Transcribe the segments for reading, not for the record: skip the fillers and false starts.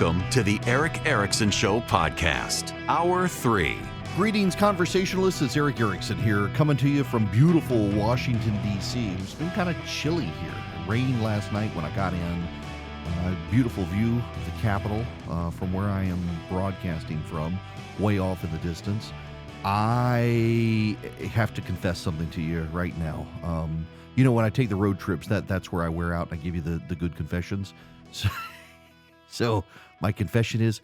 Welcome to the Eric Erickson Show podcast, Hour 3. Greetings, conversationalists. It's Eric Erickson here, coming to you from beautiful Washington, D.C. It's been kind of chilly here. It rained last night when I got in. Beautiful view of the Capitol from where I am broadcasting from, way off in the distance. I have to confess something to you right now. When I take the road trips, that's where I wear out and I give you the good confessions. So my confession is,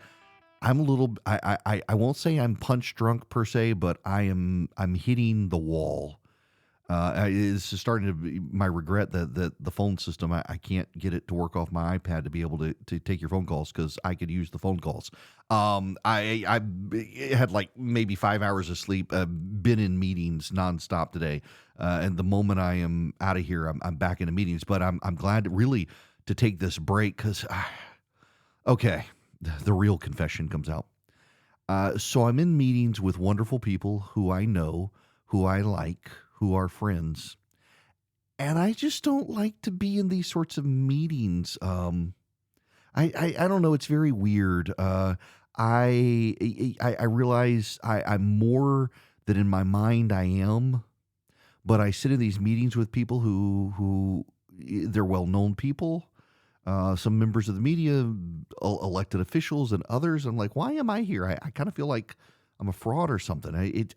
I'm a little. I won't say I'm punch drunk per se, but I'm hitting the wall. It's starting to be my regret that the phone system, I can't get it to work off my iPad to be able to take your phone calls because I could use the phone calls. I had like maybe 5 hours of sleep. Been in meetings nonstop today, and the moment I am out of here, I'm back into meetings. But I'm glad really to take this break because. Okay, the real confession comes out. So I'm in meetings with wonderful people who I know, who I like, who are friends. And I just don't like to be in these sorts of meetings. I don't know. It's very weird. I realize I'm more than in my mind I am. But I sit in these meetings with people who they're well-known people. Some members of the media, elected officials, and others. I'm like, why am I here? I kind of feel like I'm a fraud or something.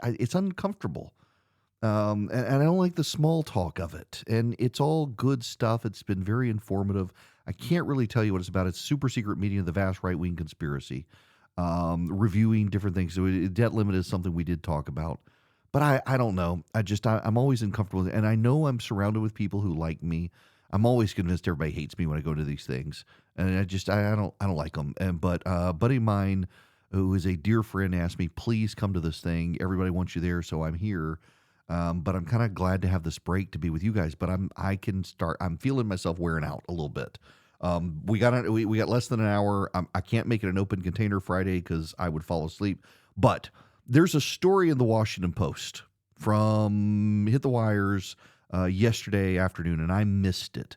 It's uncomfortable. And I don't like the small talk of it. And it's all good stuff. It's been very informative. I can't really tell you what it's about. It's a super secret meeting of the vast right-wing conspiracy, reviewing different things. So debt limit is something we did talk about. But I don't know. I'm always uncomfortable. And I know I'm surrounded with people who like me. I'm always convinced everybody hates me when I go to these things, and I don't like them. But a buddy of mine, who is a dear friend, asked me, "Please come to this thing. Everybody wants you there, so I'm here." But I'm kind of glad to have this break to be with you guys. But I'm feeling myself wearing out a little bit. We got less than an hour. I can't make it an open container Friday because I would fall asleep. But there's a story in the Washington Post from Hit the Wires. Yesterday afternoon, and I missed it.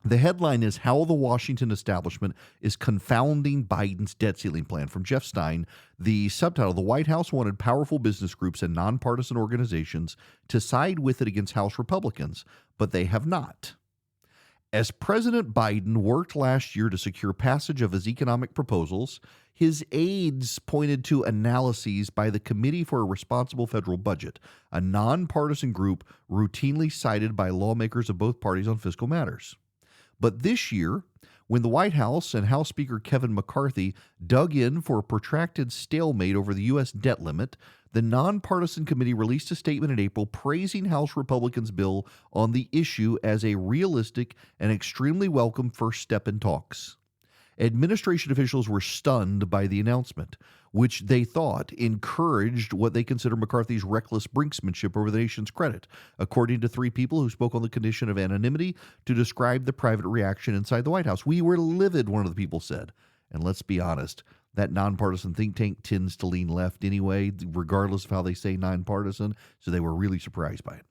The headline is How the Washington Establishment is Confounding Biden's Debt Ceiling Plan, from Jeff Stein. The subtitle, The White House wanted powerful business groups and nonpartisan organizations to side with it against House Republicans, but they have not. As President Biden worked last year to secure passage of his economic proposals, his aides pointed to analyses by the Committee for a Responsible Federal Budget, a nonpartisan group routinely cited by lawmakers of both parties on fiscal matters. But this year, when the White House and House Speaker Kevin McCarthy dug in for a protracted stalemate over the U.S. debt limit, the nonpartisan committee released a statement in April praising House Republicans' bill on the issue as a realistic and extremely welcome first step in talks. Administration officials were stunned by the announcement, which they thought encouraged what they consider McCarthy's reckless brinksmanship over the nation's credit, according to three people who spoke on the condition of anonymity to describe the private reaction inside the White House. "We were livid," one of the people said. And let's be honest, that nonpartisan think tank tends to lean left anyway, regardless of how they say nonpartisan, so they were really surprised by it.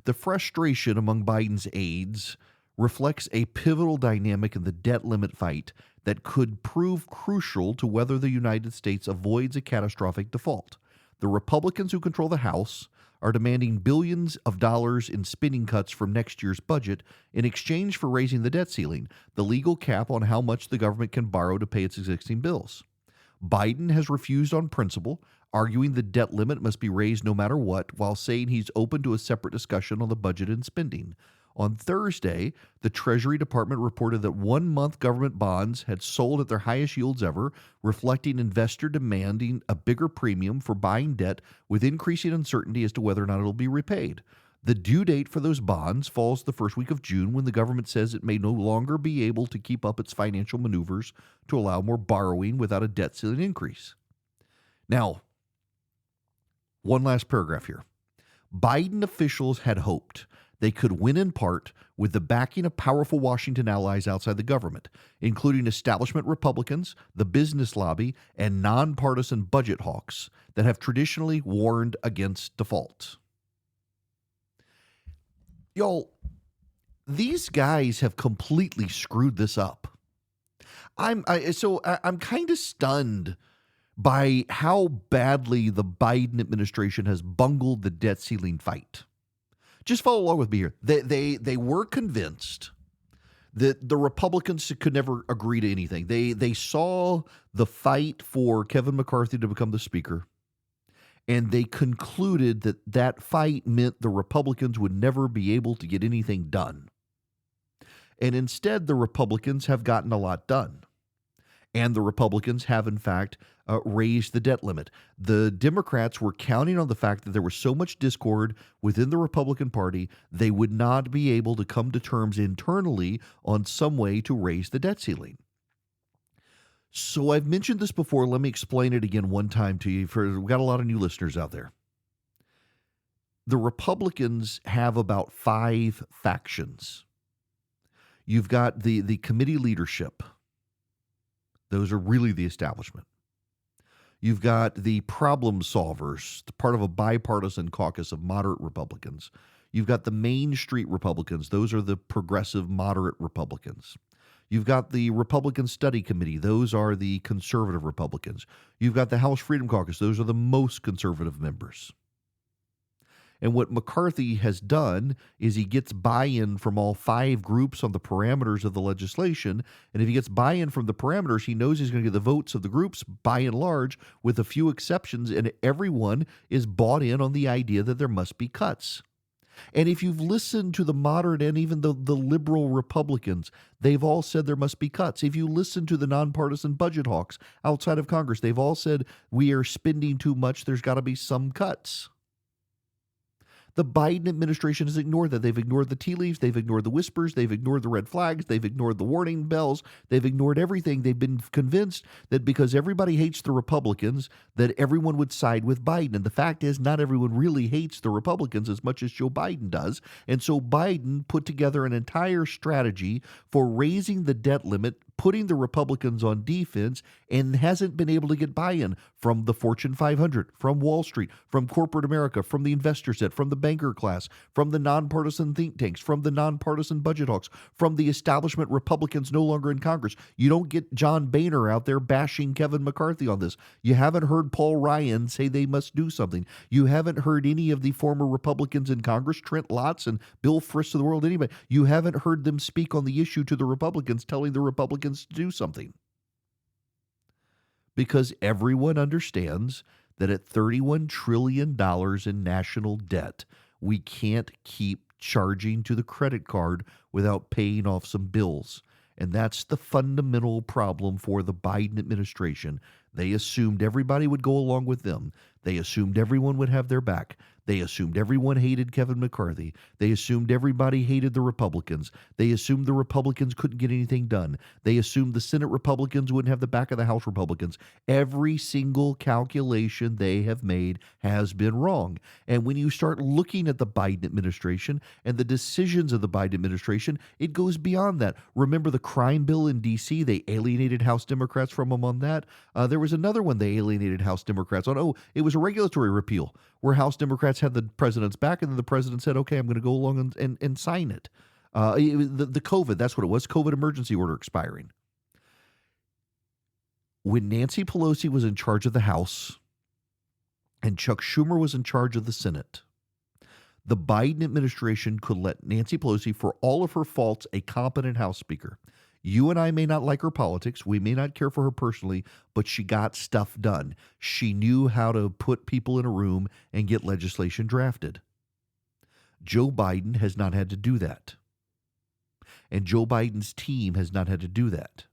The frustration among Biden's aides reflects a pivotal dynamic in the debt limit fight that could prove crucial to whether the United States avoids a catastrophic default. The Republicans who control the House are demanding billions of dollars in spending cuts from next year's budget in exchange for raising the debt ceiling, the legal cap on how much the government can borrow to pay its existing bills. Biden has refused on principle, arguing the debt limit must be raised no matter what, while saying he's open to a separate discussion on the budget and spending. On Thursday, the Treasury Department reported that 1-month government bonds had sold at their highest yields ever, reflecting investor demanding a bigger premium for buying debt with increasing uncertainty as to whether or not it'll be repaid. The due date for those bonds falls the first week of June, when the government says it may no longer be able to keep up its financial maneuvers to allow more borrowing without a debt ceiling increase. Now, one last paragraph here. Biden officials had hoped they could win in part with the backing of powerful Washington allies outside the government, including establishment Republicans, the business lobby, and nonpartisan budget hawks that have traditionally warned against default. Y'all, these guys have completely screwed this up. I'm kind of stunned by how badly the Biden administration has bungled the debt ceiling fight. Just follow along with me here. They were convinced that the Republicans could never agree to anything. They saw the fight for Kevin McCarthy to become the speaker, and they concluded that that fight meant the Republicans would never be able to get anything done. And instead, the Republicans have gotten a lot done. And the Republicans have, in fact, raised the debt limit. The Democrats were counting on the fact that there was so much discord within the Republican Party, they would not be able to come to terms internally on some way to raise the debt ceiling. So I've mentioned this before. Let me explain it again one time to you. We've got a lot of new listeners out there. The Republicans have about 5 factions. You've got the committee leadership. Those are really the establishment. You've got the problem solvers, part of a bipartisan caucus of moderate Republicans. You've got the Main Street Republicans. Those are the progressive moderate Republicans. You've got the Republican Study Committee. Those are the conservative Republicans. You've got the House Freedom Caucus. Those are the most conservative members. And what McCarthy has done is he gets buy-in from all 5 groups on the parameters of the legislation. And if he gets buy-in from the parameters, he knows he's going to get the votes of the groups by and large, with a few exceptions. And everyone is bought in on the idea that there must be cuts. And if you've listened to the moderate and even the liberal Republicans, they've all said there must be cuts. If you listen to the nonpartisan budget hawks outside of Congress, they've all said we are spending too much. There's got to be some cuts. The Biden administration has ignored that. They've ignored the tea leaves. They've ignored the whispers. They've ignored the red flags. They've ignored the warning bells. They've ignored everything. They've been convinced that because everybody hates the Republicans, that everyone would side with Biden. And the fact is, not everyone really hates the Republicans as much as Joe Biden does. And so Biden put together an entire strategy for raising the debt limit, putting the Republicans on defense, and hasn't been able to get buy-in from the Fortune 500, from Wall Street, from corporate America, from the investor set, from the banker class, from the nonpartisan think tanks, from the nonpartisan budget hawks, from the establishment Republicans no longer in Congress. You don't get John Boehner out there bashing Kevin McCarthy on this. You haven't heard Paul Ryan say they must do something. You haven't heard any of the former Republicans in Congress, Trent Lotz and Bill Frist of the world, anybody. You haven't heard them speak on the issue to the Republicans, telling the Republicans to do something. Because everyone understands that at $31 trillion in national debt, we can't keep charging to the credit card without paying off some bills. And that's the fundamental problem for the Biden administration. They assumed everybody would go along with them. They assumed everyone would have their back. They assumed everyone hated Kevin McCarthy. They assumed everybody hated the Republicans. They assumed the Republicans couldn't get anything done. They assumed the Senate Republicans wouldn't have the back of the House Republicans. Every single calculation they have made has been wrong. And when you start looking at the Biden administration and the decisions of the Biden administration, it goes beyond that. Remember the crime bill in D.C.? They alienated House Democrats from them on that. There was another one they alienated House Democrats on. Oh, it was a regulatory repeal where House Democrats had the president's back, and then the president said, okay, I'm going to go along and sign it. The COVID, that's what it was, COVID emergency order expiring. When Nancy Pelosi was in charge of the House and Chuck Schumer was in charge of the Senate, the Biden administration could let Nancy Pelosi, for all of her faults, a competent House Speaker. You and I may not like her politics. We may not care for her personally, but she got stuff done. She knew how to put people in a room and get legislation drafted. Joe Biden has not had to do that. And Joe Biden's team has not had to do that.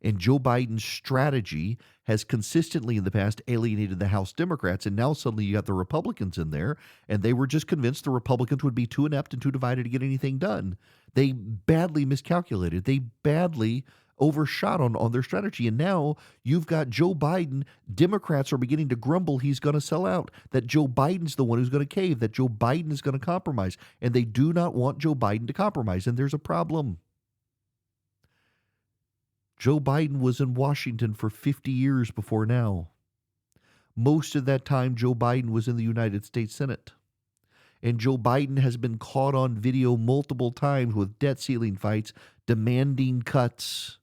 And Joe Biden's strategy has consistently in the past alienated the House Democrats, and now suddenly you got the Republicans in there, and they were just convinced the Republicans would be too inept and too divided to get anything done. They badly miscalculated. They badly overshot on their strategy. And now you've got Joe Biden. Democrats are beginning to grumble he's going to sell out, that Joe Biden's the one who's going to cave, that Joe Biden is going to compromise. And they do not want Joe Biden to compromise. And there's a problem. Joe Biden was in Washington for 50 years before now. Most of that time, Joe Biden was in the United States Senate. And Joe Biden has been caught on video multiple times with debt ceiling fights, demanding cuts,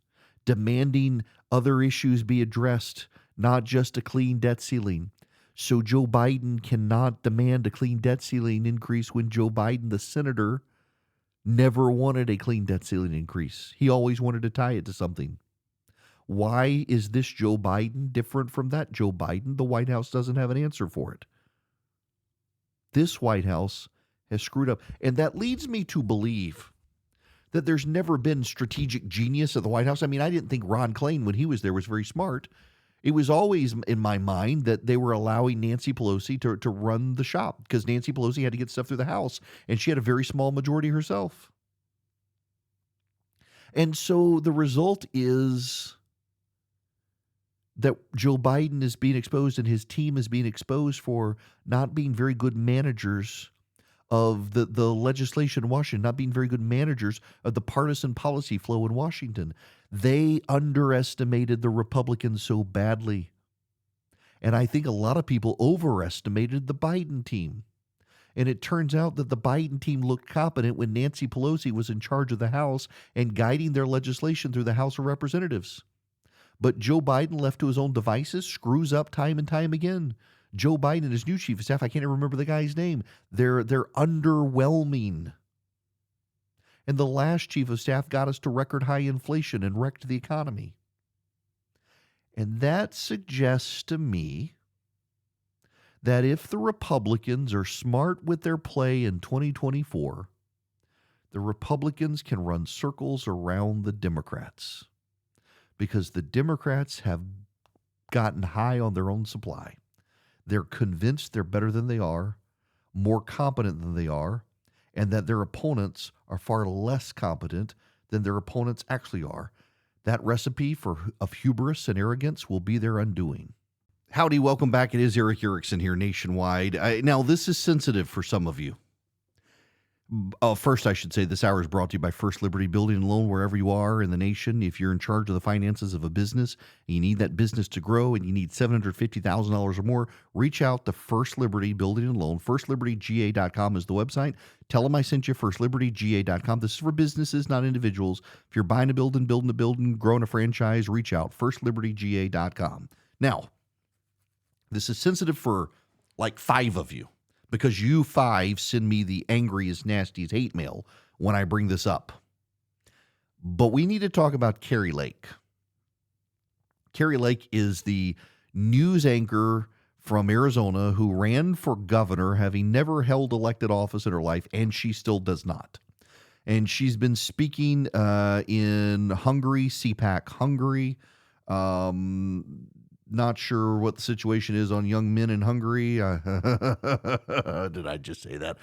demanding other issues be addressed, not just a clean debt ceiling. So Joe Biden cannot demand a clean debt ceiling increase when Joe Biden, the senator, never wanted a clean debt ceiling increase. He always wanted to tie it to something. Why is this Joe Biden different from that Joe Biden? The White House doesn't have an answer for it. This White House has screwed up. And that leads me to believe that there's never been strategic genius at the White House. I mean, I didn't think Ron Klain, when he was there, was very smart. It was always in my mind that they were allowing Nancy Pelosi to run the shop because Nancy Pelosi had to get stuff through the House, and she had a very small majority herself. And so the result is that Joe Biden is being exposed and his team is being exposed for not being very good managers of the legislation in Washington, not being very good managers of the partisan policy flow in Washington. They underestimated the Republicans so badly. And I think a lot of people overestimated the Biden team. And it turns out that the Biden team looked competent when Nancy Pelosi was in charge of the House and guiding their legislation through the House of Representatives. But Joe Biden, left to his own devices, screws up time and time again. Joe Biden and his new chief of staff, I can't even remember the guy's name. They're underwhelming. And the last chief of staff got us to record high inflation and wrecked the economy. And that suggests to me that if the Republicans are smart with their play in 2024, the Republicans can run circles around the Democrats because the Democrats have gotten high on their own supply. They're convinced they're better than they are, more competent than they are, and that their opponents are far less competent than their opponents actually are. That recipe of hubris and arrogance will be their undoing. Howdy, welcome back. It is Eric Erickson here nationwide. Now, this is sensitive for some of you. First, I should say this hour is brought to you by First Liberty Building and Loan wherever you are in the nation. If you're in charge of the finances of a business and you need that business to grow and you need $750,000 or more, reach out to First Liberty Building and Loan. FirstLibertyGA.com is the website. Tell them I sent you, FirstLibertyGA.com. This is for businesses, not individuals. If you're buying a building, building a building, growing a franchise, reach out, FirstLibertyGA.com. Now, this is sensitive for like 5 of you, because you 5 send me the angriest, nastiest hate mail when I bring this up. But we need to talk about Kari Lake. Kari Lake is the news anchor from Arizona who ran for governor, having never held elected office in her life, and she still does not. And she's been speaking in Hungary, CPAC Hungary. Not sure what the situation is on young men in Hungary. Did I just say that?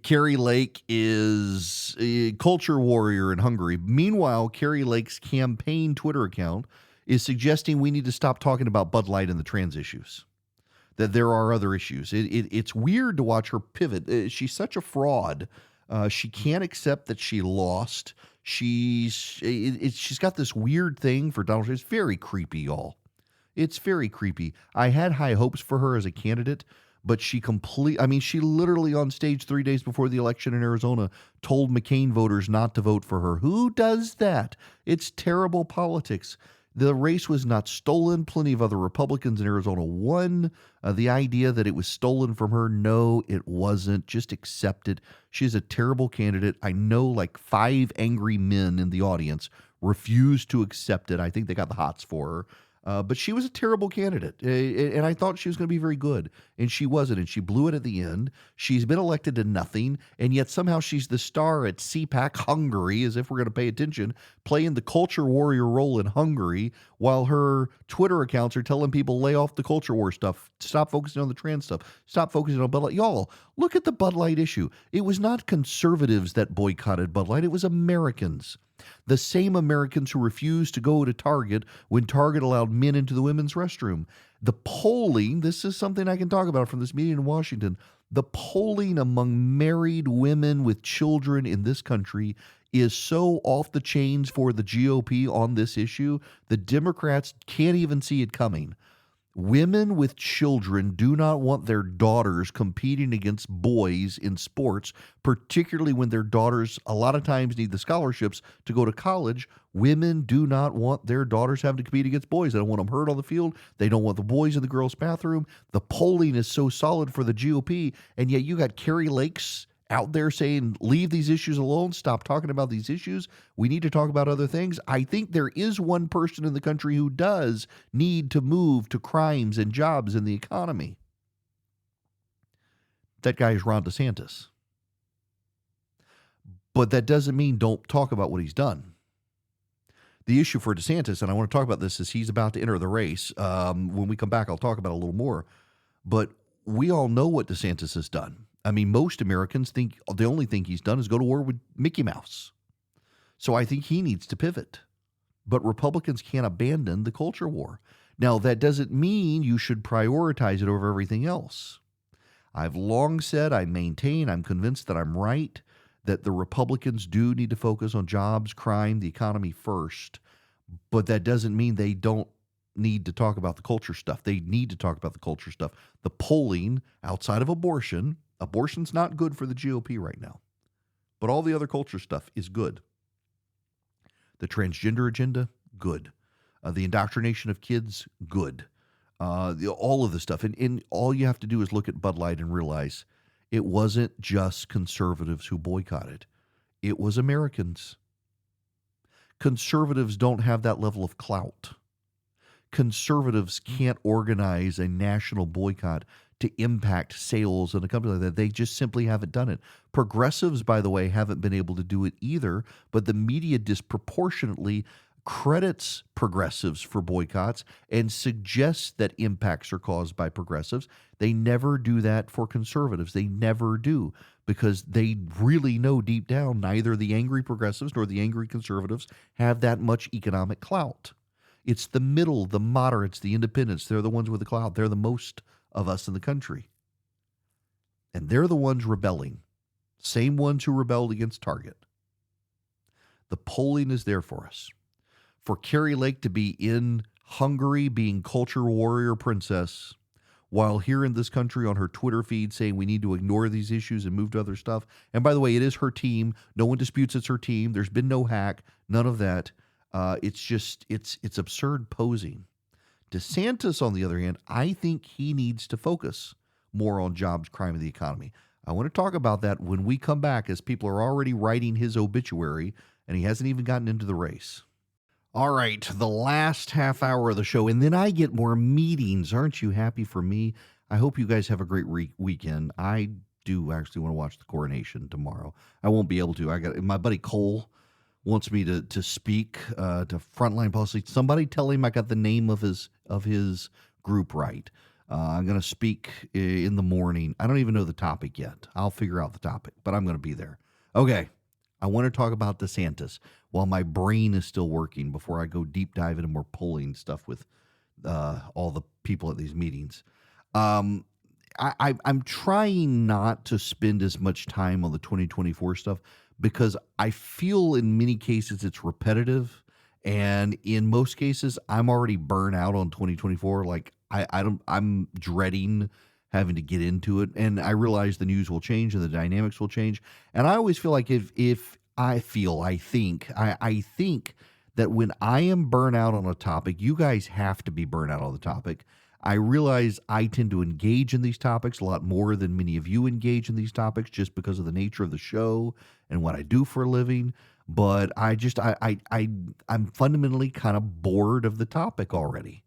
Kari Lake is a culture warrior in Hungary. Meanwhile, Kari Lake's campaign Twitter account is suggesting we need to stop talking about Bud Light and the trans issues, that there are other issues. It's weird to watch her pivot. She's such a fraud. She can't accept that she lost. She's got this weird thing for Donald Trump. It's very creepy, y'all. It's very creepy. I had high hopes for her as a candidate, but she literally on stage 3 days before the election in Arizona told McCain voters not to vote for her. Who does that? It's terrible politics. The race was not stolen. Plenty of other Republicans in Arizona won. The idea that it was stolen from her, no, it wasn't. Just accept it. She's a terrible candidate. I know like 5 angry men in the audience refused to accept it. I think they got the hots for her. But she was a terrible candidate, and I thought she was going to be very good, and she wasn't, and she blew it at the end. She's been elected to nothing, and yet somehow she's the star at CPAC Hungary, as if we're going to pay attention, playing the culture warrior role in Hungary, while her Twitter accounts are telling people, lay off the culture war stuff, stop focusing on the trans stuff, stop focusing on Bud Light. Y'all, look at the Bud Light issue. It was not conservatives that boycotted Bud Light. It was Americans. The same Americans who refused to go to Target when Target allowed men into the women's restroom. The polling, this is something I can talk about from this meeting in Washington, the polling among married women with children in this country is so off the chains for the GOP on this issue, the Democrats can't even see it coming. Women with children do not want their daughters competing against boys in sports, particularly when their daughters a lot of times need the scholarships to go to college. Women do not want their daughters having to compete against boys. They don't want them hurt on the field. They don't want the boys in the girls' bathroom. The polling is so solid for the GOP, and yet you got Carrie Lakes out there saying, leave these issues alone, stop talking about these issues. We need to talk about other things. I think there is one person in the country who does need to move to crimes and jobs in the economy. That guy is Ron DeSantis. But that doesn't mean don't talk about what he's done. The issue for DeSantis, and I want to talk about this, is he's about to enter the race. When we come back, I'll talk about it a little more. But we all know what DeSantis has done. I mean, most Americans think the only thing he's done is go to war with Mickey Mouse. So I think he needs to pivot. But Republicans can't abandon the culture war. Now, that doesn't mean you should prioritize it over everything else. I've long said, I maintain, I'm convinced that I'm right, that the Republicans do need to focus on jobs, crime, the economy first. But that doesn't mean they don't need to talk about the culture stuff. They need to talk about the culture stuff. The polling outside of abortion's not good for the GOP right now. But all the other culture stuff is good. The transgender agenda, good. The indoctrination of kids, good. All of the stuff. And all you have to do is look at Bud Light and realize it wasn't just conservatives who boycotted. It was Americans. Conservatives don't have that level of clout. Conservatives can't organize a national boycott to impact sales in a company like that. They just simply haven't done it. Progressives, by the way, haven't been able to do it either, but the media disproportionately credits progressives for boycotts and suggests that impacts are caused by progressives. They never do that for conservatives. They never do, because they really know deep down neither the angry progressives nor the angry conservatives have that much economic clout. It's the middle, the moderates, the independents. They're the ones with the clout. They're the most of us in the country. And they're the ones rebelling. Same ones who rebelled against Target. The polling is there for us. For Carrie Lake to be in Hungary being culture warrior princess, while here in this country on her Twitter feed saying we need to ignore these issues and move to other stuff. And by the way, it is her team. No one disputes it's her team. There's been no hack. None of that. It's absurd posing. DeSantis, on the other hand, I think he needs to focus more on jobs, crime, and the economy. I want to talk about that when we come back, as people are already writing his obituary, and he hasn't even gotten into the race. All right, the last half hour of the show, and then I get more meetings. Aren't you happy for me? I hope you guys have a great weekend. I do actually want to watch the coronation tomorrow. I won't be able to. I got my buddy Cole wants me to speak to Frontline Policy. Somebody tell him I got the name of his group right. I'm going to speak in the morning. I don't even know the topic yet. I'll figure out the topic, but I'm going to be there. Okay, I want to talk about DeSantis while my brain is still working before I go deep dive into more polling stuff with all the people at these meetings. I'm trying not to spend as much time on the 2024 stuff, because I feel in many cases it's repetitive, and in most cases I'm already burnt out on 2024. Like I'm dreading having to get into it, and I realize the news will change and the dynamics will change. And I always feel like I think that when I am burnt out on a topic, you guys have to be burnt out on the topic. I realize I tend to engage in these topics a lot more than many of you engage in these topics, just because of the nature of the show and what I do for a living. But I'm fundamentally kind of bored of the topic already.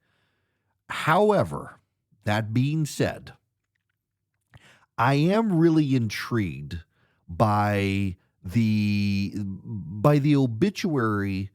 However, that being said, I am really intrigued by the obituary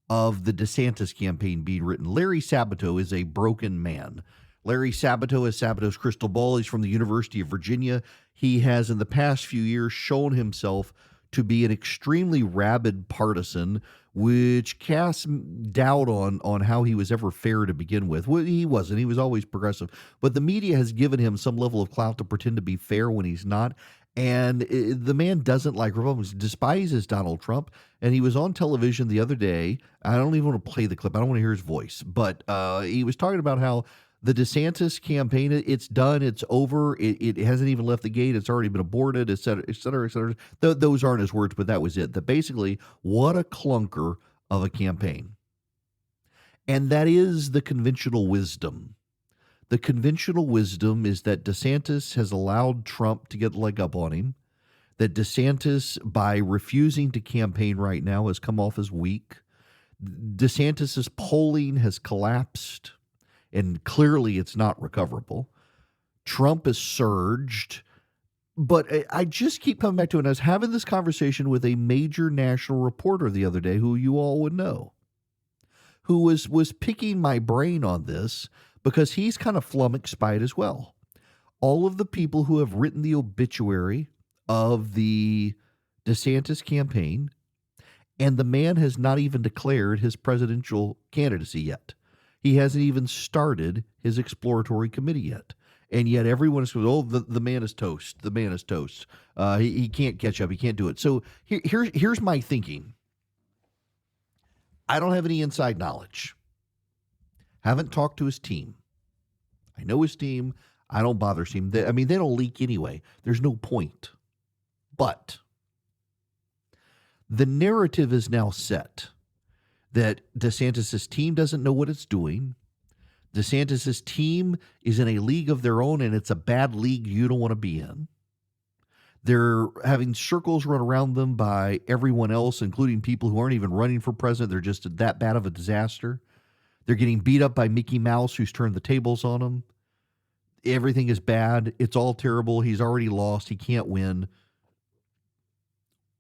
of the DeSantis campaign being written. Larry Sabato is a broken man. Larry Sabato is Sabato's crystal ball. He's from the University of Virginia. He has, in the past few years, shown himself to be an extremely rabid partisan, which casts doubt on how he was ever fair to begin with. Well, he wasn't. He was always progressive. But the media has given him some level of clout to pretend to be fair when he's not. And the man doesn't like Republicans, despises Donald Trump. And he was on television the other day. I don't even want to play the clip. I don't want to hear his voice. But he was talking about how The DeSantis campaign, it's done. It's over. It hasn't even left the gate. It's already been aborted, et cetera, et cetera, et cetera. Those aren't his words, but that was it. That basically, what a clunker of a campaign. And that is the conventional wisdom. The conventional wisdom is that DeSantis has allowed Trump to get the leg up on him, that DeSantis, by refusing to campaign right now, has come off as weak. DeSantis's polling has collapsed, and clearly it's not recoverable. Trump has surged, but I just keep coming back to it. And I was having this conversation with a major national reporter the other day who you all would know, who was picking my brain on this because he's kind of flummoxed by it as well. All of the people who have written the obituary of the DeSantis campaign, and the man has not even declared his presidential candidacy yet. He hasn't even started his exploratory committee yet. And yet everyone is going, oh, the man is toast. The man is toast. He can't catch up. He can't do it. So here's my thinking. I don't have any inside knowledge. Haven't talked to his team. I know his team. I don't bother seeing. They don't leak anyway. There's no point. But the narrative is now set that DeSantis' team doesn't know what it's doing. DeSantis' team is in a league of their own, and it's a bad league you don't want to be in. They're having circles run around them by everyone else, including people who aren't even running for president. They're just that bad of a disaster. They're getting beat up by Mickey Mouse, who's turned the tables on them. Everything is bad. It's all terrible. He's already lost. He can't win.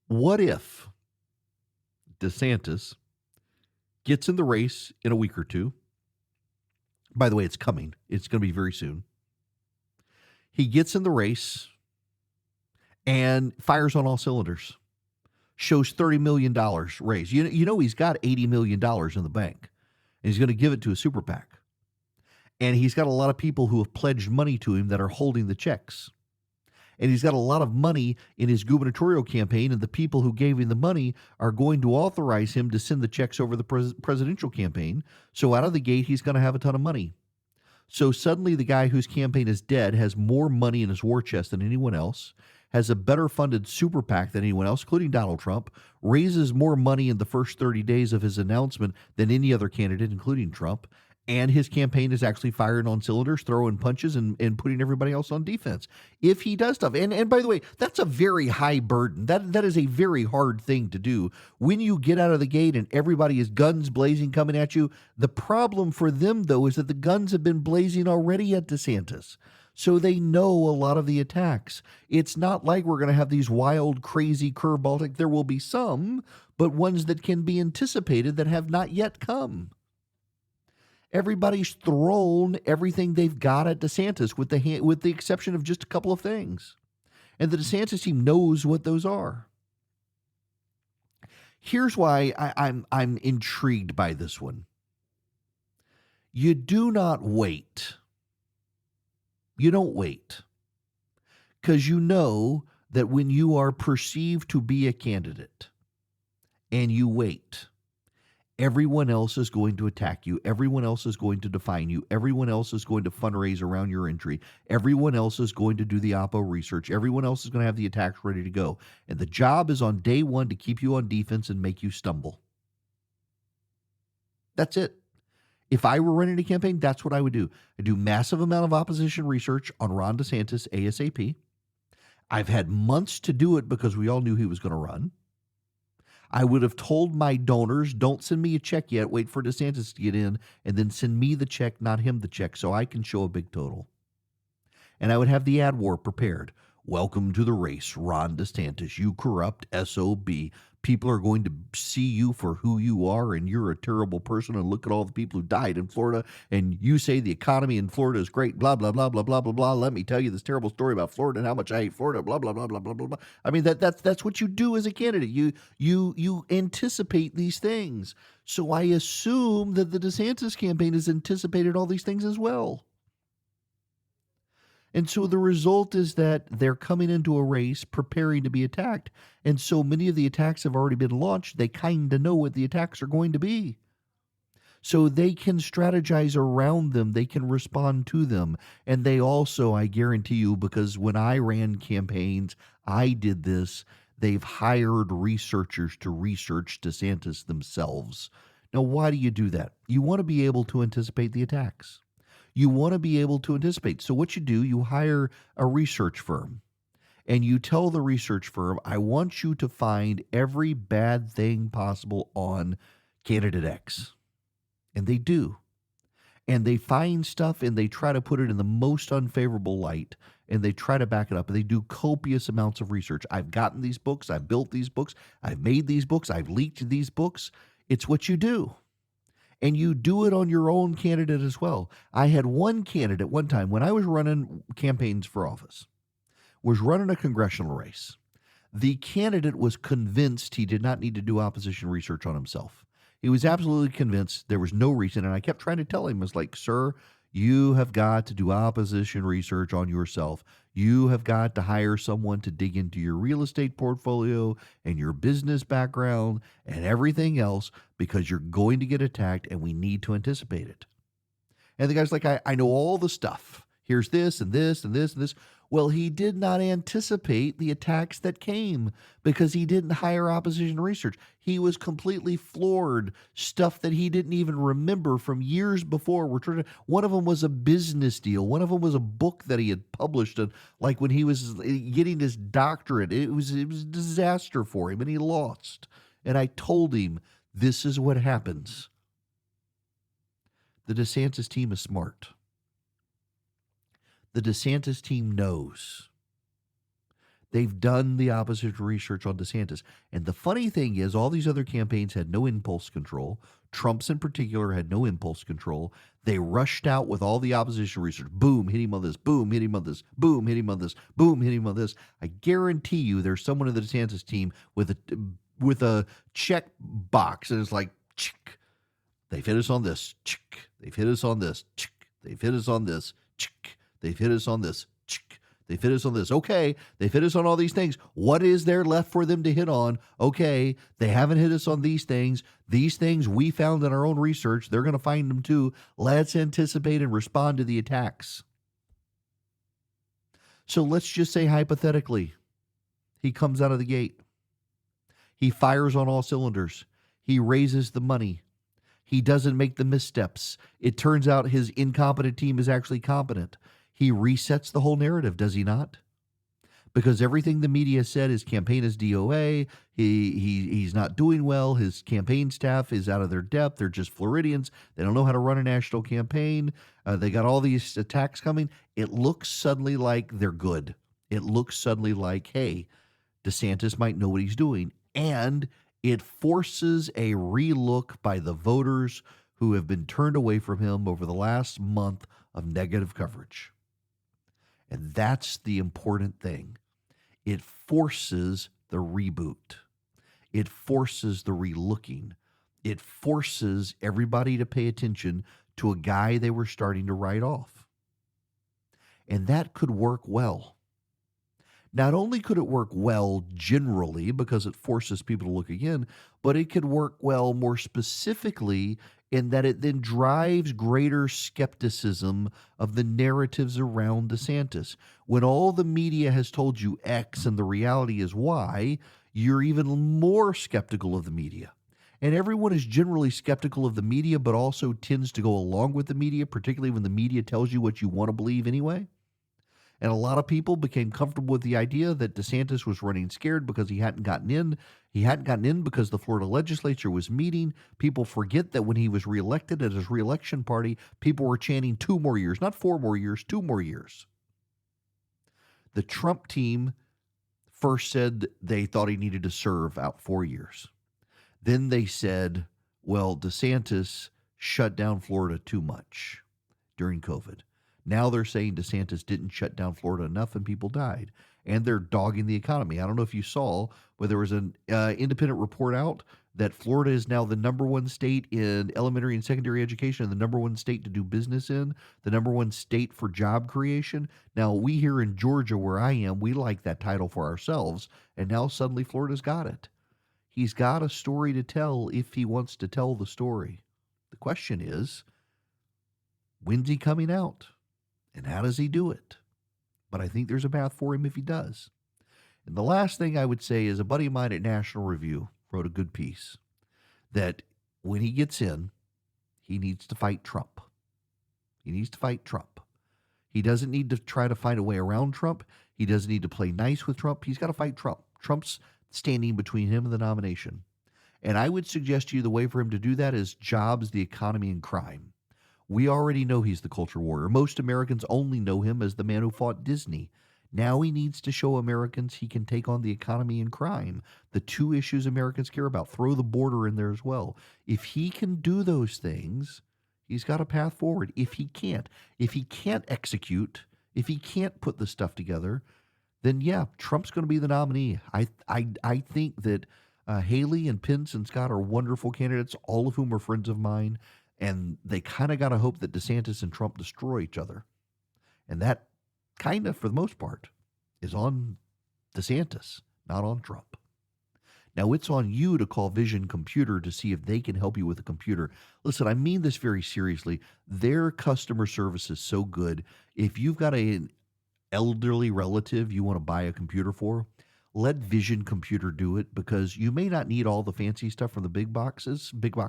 What if DeSantis gets in the race in a week or two? By the way, it's coming. It's going to be very soon. He gets in the race and fires on all cylinders. Shows $30 million raise. You know he's got $80 million in the bank. And he's going to give it to a super PAC. And he's got a lot of people who have pledged money to him that are holding the checks. And he's got a lot of money in his gubernatorial campaign, and the people who gave him the money are going to authorize him to send the checks over the presidential campaign. So out of the gate, he's going to have a ton of money. So suddenly the guy whose campaign is dead has more money in his war chest than anyone else, has a better funded super PAC than anyone else, including Donald Trump, raises more money in the first 30 days of his announcement than any other candidate, including Trump. And his campaign is actually firing on cylinders, throwing punches, and putting everybody else on defense. If he does stuff, and by the way, that's a very high burden. That is a very hard thing to do. When you get out of the gate and everybody is guns blazing coming at you, the problem for them, though, is that the guns have been blazing already at DeSantis. So they know a lot of the attacks. It's not like we're going to have these wild, crazy curveballs. There will be some, but ones that can be anticipated that have not yet come. Everybody's thrown everything they've got at DeSantis with the exception of just a couple of things. And the DeSantis team knows what those are. Here's why I'm intrigued by this one. You do not wait. You don't wait. Because you know that when you are perceived to be a candidate and you wait, everyone else is going to attack you. Everyone else is going to define you. Everyone else is going to fundraise around your entry. Everyone else is going to do the oppo research. Everyone else is going to have the attacks ready to go. And the job is on day one to keep you on defense and make you stumble. That's it. If I were running a campaign, that's what I would do. I do massive amount of opposition research on Ron DeSantis ASAP. I've had months to do it because we all knew he was going to run. I would have told my donors, don't send me a check yet. Wait for DeSantis to get in and then send me the check, not him the check, so I can show a big total. And I would have the ad war prepared. Welcome to the race, Ron DeSantis, you corrupt SOB. People are going to see you for who you are, and you're a terrible person, and look at all the people who died in Florida, and you say the economy in Florida is great, blah, blah, blah, blah, blah, blah, blah. Let me tell you this terrible story about Florida and how much I hate Florida, blah, blah, blah, blah, blah, blah, blah. I mean, that's what you do as a candidate. You anticipate these things. So I assume that the DeSantis campaign has anticipated all these things as well. And so the result is that they're coming into a race preparing to be attacked. And so many of the attacks have already been launched. They kind of know what the attacks are going to be. So they can strategize around them, they can respond to them. And they also, I guarantee you, because when I ran campaigns, I did this, they've hired researchers to research DeSantis themselves. Now, why do you do that? You want to be able to anticipate the attacks. You want to be able to anticipate. So what you do, you hire a research firm and you tell the research firm, I want you to find every bad thing possible on candidate X. And they do. And they find stuff and they try to put it in the most unfavorable light and they try to back it up. And they do copious amounts of research. I've gotten these books. I've built these books. I've made these books. I've leaked these books. It's what you do. And you do it on your own candidate as well. I had one candidate one time when I was running campaigns for office, was running a congressional race. The candidate was convinced he did not need to do opposition research on himself. He was absolutely convinced there was no reason. And I kept trying to tell him, I was like, sir, you have got to do opposition research on yourself. You have got to hire someone to dig into your real estate portfolio and your business background and everything else because you're going to get attacked and we need to anticipate it. And the guy's like, I know all the stuff. Here's this and this and this and this. Well, he did not anticipate the attacks that came because he didn't hire opposition research. He was completely floored. Stuff that he didn't even remember from years before. One of them was a business deal. One of them was a book that he had published, like when he was getting his doctorate. It was a disaster for him, and he lost. And I told him, this is what happens. The DeSantis team is smart. The DeSantis team knows. They've done the opposite research on DeSantis. And the funny thing is, all these other campaigns had no impulse control. Trump's in particular had no impulse control. They rushed out with all the opposition research. Boom, hit him on this. Boom, hit him on this. Boom, hit him on this. Boom, hit him on this. I guarantee you there's someone in the DeSantis team with a check box. And it's like, chick. They've hit us on this. Chick. They've hit us on this. Chick. They've hit us on this. Chick. They've hit us on this. They've hit us on this. Okay, they've hit us on all these things. What is there left for them to hit on? Okay, they haven't hit us on these things. These things we found in our own research. They're going to find them too. Let's anticipate and respond to the attacks. So let's just say hypothetically, he comes out of the gate. He fires on all cylinders. He raises the money. He doesn't make the missteps. It turns out his incompetent team is actually competent. He resets the whole narrative, does he not? Because everything the media said, his campaign is DOA, he's not doing well, his campaign staff is out of their depth, they're just Floridians, they don't know how to run a national campaign, they got all these attacks coming. It looks suddenly like they're good. It looks suddenly like, hey, DeSantis might know what he's doing. And it forces a relook by the voters who have been turned away from him over the last month of negative coverage. And that's the important thing. It forces the reboot. It forces the relooking. It forces everybody to pay attention to a guy they were starting to write off. And that could work well. Not only could it work well generally because it forces people to look again, but it could work well more specifically in that it then drives greater skepticism of the narratives around DeSantis. When all the media has told you X and the reality is Y, you're even more skeptical of the media. And everyone is generally skeptical of the media, but also tends to go along with the media, particularly when the media tells you what you want to believe anyway. And a lot of people became comfortable with the idea that DeSantis was running scared because he hadn't gotten in. He hadn't gotten in because the Florida legislature was meeting. People forget that when he was reelected at his reelection party, people were chanting 2 more years, not 4 more years, 2 more years. The Trump team first said they thought he needed to serve out 4 years. Then they said, well, DeSantis shut down Florida too much during COVID. Now they're saying DeSantis didn't shut down Florida enough and people died. And they're dogging the economy. I don't know if you saw, but there was an independent report out that Florida is now the number 1 state in elementary and secondary education and the number 1 state to do business in, the number 1 state for job creation. Now, we here in Georgia, where I am, we like that title for ourselves. And now suddenly Florida's got it. He's got a story to tell if he wants to tell the story. The question is, when's he coming out? And how does he do it? But I think there's a path for him if he does. And the last thing I would say is a buddy of mine at National Review wrote a good piece that when he gets in, he needs to fight Trump. He needs to fight Trump. He doesn't need to try to find a way around Trump. He doesn't need to play nice with Trump. He's got to fight Trump. Trump's standing between him and the nomination. And I would suggest to you the way for him to do that is jobs, the economy, and crime. We already know he's the culture warrior. Most Americans only know him as the man who fought Disney. Now he needs to show Americans he can take on the economy and crime, the two issues Americans care about. Throw the border in there as well. If he can do those things, he's got a path forward. If he can't execute, if he can't put the stuff together, then yeah, Trump's going to be the nominee. I think that Haley and Pence and Scott are wonderful candidates, all of whom are friends of mine, and they kind of got to hope that DeSantis and Trump destroy each other. And that kind of, for the most part, is on DeSantis, not on Trump. Now, it's on you to call Vision Computer to see if they can help you with a computer. Listen, I mean this very seriously. Their customer service is so good. If you've got an elderly relative you want to buy a computer for, let Vision Computer do it, because you may not need all the fancy stuff from the big box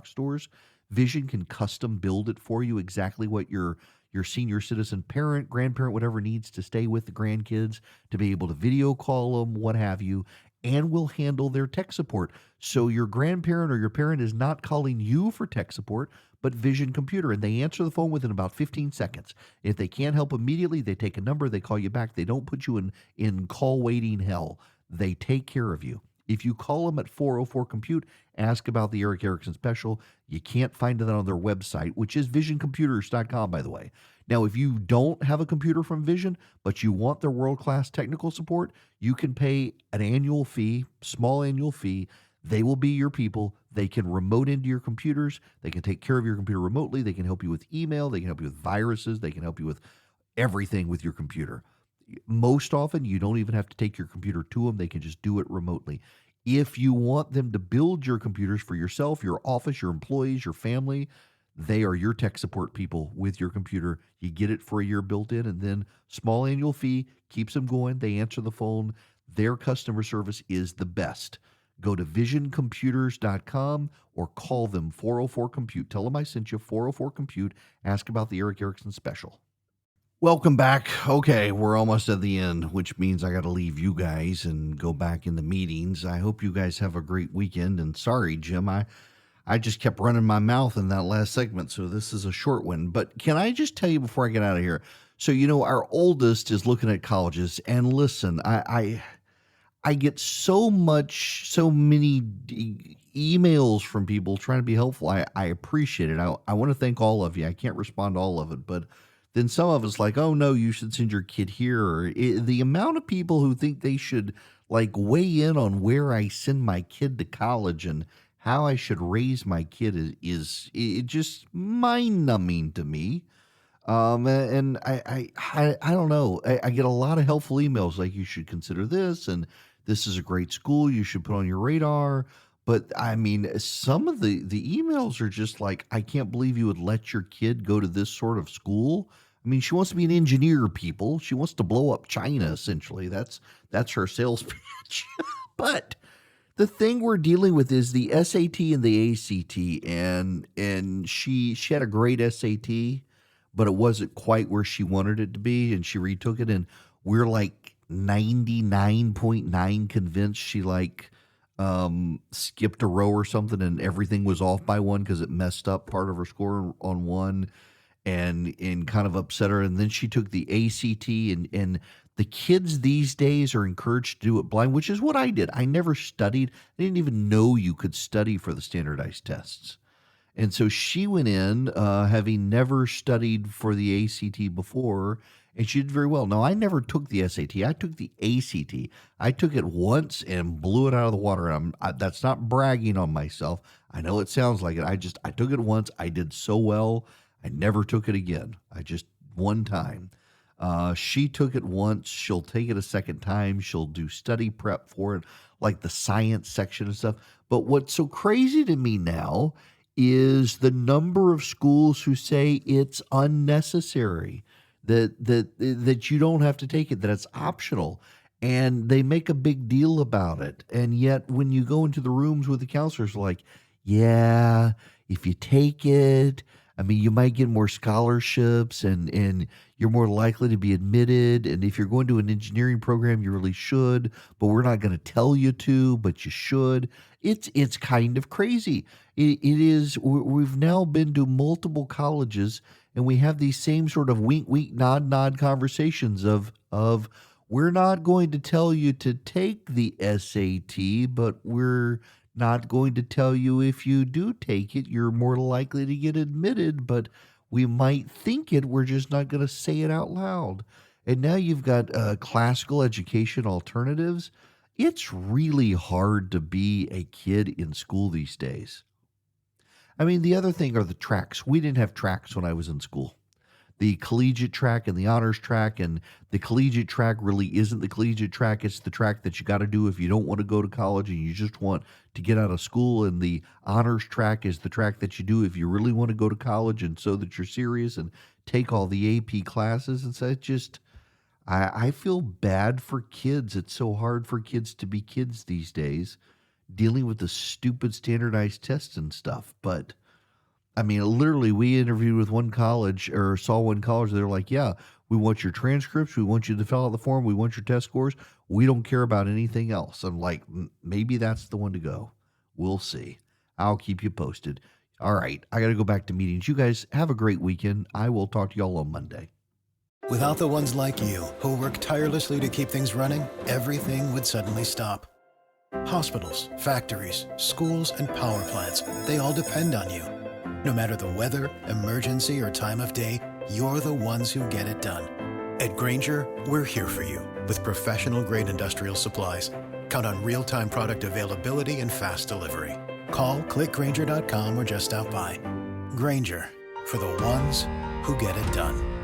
stores. Vision can custom build it for you exactly what your senior citizen parent, grandparent, whatever needs to stay with the grandkids, to be able to video call them, what have you, and will handle their tech support. So your grandparent or your parent is not calling you for tech support, but Vision Computer, and they answer the phone within about 15 seconds. If they can't help immediately, they take a number, they call you back. They don't put you in call waiting hell. They take care of you. If you call them at 404-COMPUTE, ask about the Eric Erickson special. You can't find that on their website, which is visioncomputers.com, by the way. Now, if you don't have a computer from Vision, but you want their world-class technical support, you can pay an annual fee, small annual fee. They will be your people. They can remote into your computers. They can take care of your computer remotely. They can help you with email. They can help you with viruses. They can help you with everything with your computer. Most often, you don't even have to take your computer to them. They can just do it remotely. If you want them to build your computers for yourself, your office, your employees, your family, they are your tech support people with your computer. You get it for a year built in, and then small annual fee keeps them going. They answer the phone. Their customer service is the best. Go to visioncomputers.com or call them 404-COMPUTE. Tell them I sent you, 404-COMPUTE. Ask about the Eric Erickson special. Welcome back. Okay, we're almost at the end, which means I got to leave you guys and go back in the meetings. I hope you guys have a great weekend. And sorry, Jim, I just kept running my mouth in that last segment, so this is a short one. But can I just tell you before I get out of here? So, our oldest is looking at colleges, and listen, I get so many emails from people trying to be helpful. I appreciate it. I want to thank all of you. I can't respond to all of it, but then some of us like, oh no, you should send your kid here. Or the amount of people who think they should weigh in on where I send my kid to college and how I should raise my kid is just mind-numbing to me. And I don't know. I get a lot of helpful emails like, you should consider this, and this is a great school you should put on your radar. But I mean, some of the emails are just like, I can't believe you would let your kid go to this sort of school. I mean, she wants to be an engineer, people. She wants to blow up China, essentially. That's her sales pitch. But the thing we're dealing with is the SAT and the ACT, and she had a great SAT, but it wasn't quite where she wanted it to be, and she retook it, and we're like 99.9 convinced she skipped a row or something, and everything was off by one because it messed up part of her score on one, and kind of upset her. And then she took the ACT, and the kids these days are encouraged to do it blind, which is what I did. I never studied. I didn't even know you could study for the standardized tests. And so she went in having never studied for the ACT before, and she did very well. Now, I never took the SAT. I took the ACT. I took it once and blew it out of the water. That's not bragging on myself. I know it sounds like it. I took it once. I did so well. I never took it again. One time. She took it once. She'll take it a second time. She'll do study prep for it, like the science section and stuff. But what's so crazy to me now is the number of schools who say it's unnecessary, that you don't have to take it, that it's optional. And they make a big deal about it. And yet when you go into the rooms with the counselors, like, yeah, if you take it, I mean, you might get more scholarships and you're more likely to be admitted. And if you're going to an engineering program, you really should, but we're not going to tell you to, but you should. It's kind of crazy. It is. We've now been to multiple colleges and we have these same sort of wink, wink, nod, nod conversations of we're not going to tell you to take the SAT, but we're not going to tell you if you do take it, you're more likely to get admitted, but we might think it. We're just not going to say it out loud. And now you've got classical education alternatives. It's really hard to be a kid in school these days. I mean, the other thing are the tracks. We didn't have tracks when I was in school. The collegiate track and the honors track, and the collegiate track really isn't the collegiate track. It's the track that you got to do if you don't want to go to college and you just want to get out of school. And the honors track is the track that you do if you really want to go to college and so that you're serious and take all the AP classes. And so it just, I feel bad for kids. It's so hard for kids to be kids these days, dealing with the stupid standardized tests and stuff. But I mean, literally, we interviewed with one college or saw one college. They're like, yeah, we want your transcripts. We want you to fill out the form. We want your test scores. We don't care about anything else. I'm like, maybe that's the one to go. We'll see. I'll keep you posted. All right. I got to go back to meetings. You guys have a great weekend. I will talk to y'all on Monday. Without the ones like you who work tirelessly to keep things running, everything would suddenly stop. Hospitals, factories, schools, and power plants, they all depend on you. No matter the weather, emergency, or time of day, you're the ones who get it done. At Grainger, we're here for you with professional-grade industrial supplies. Count on real-time product availability and fast delivery. Call, click Grainger.com, or just stop by. Grainger, for the ones who get it done.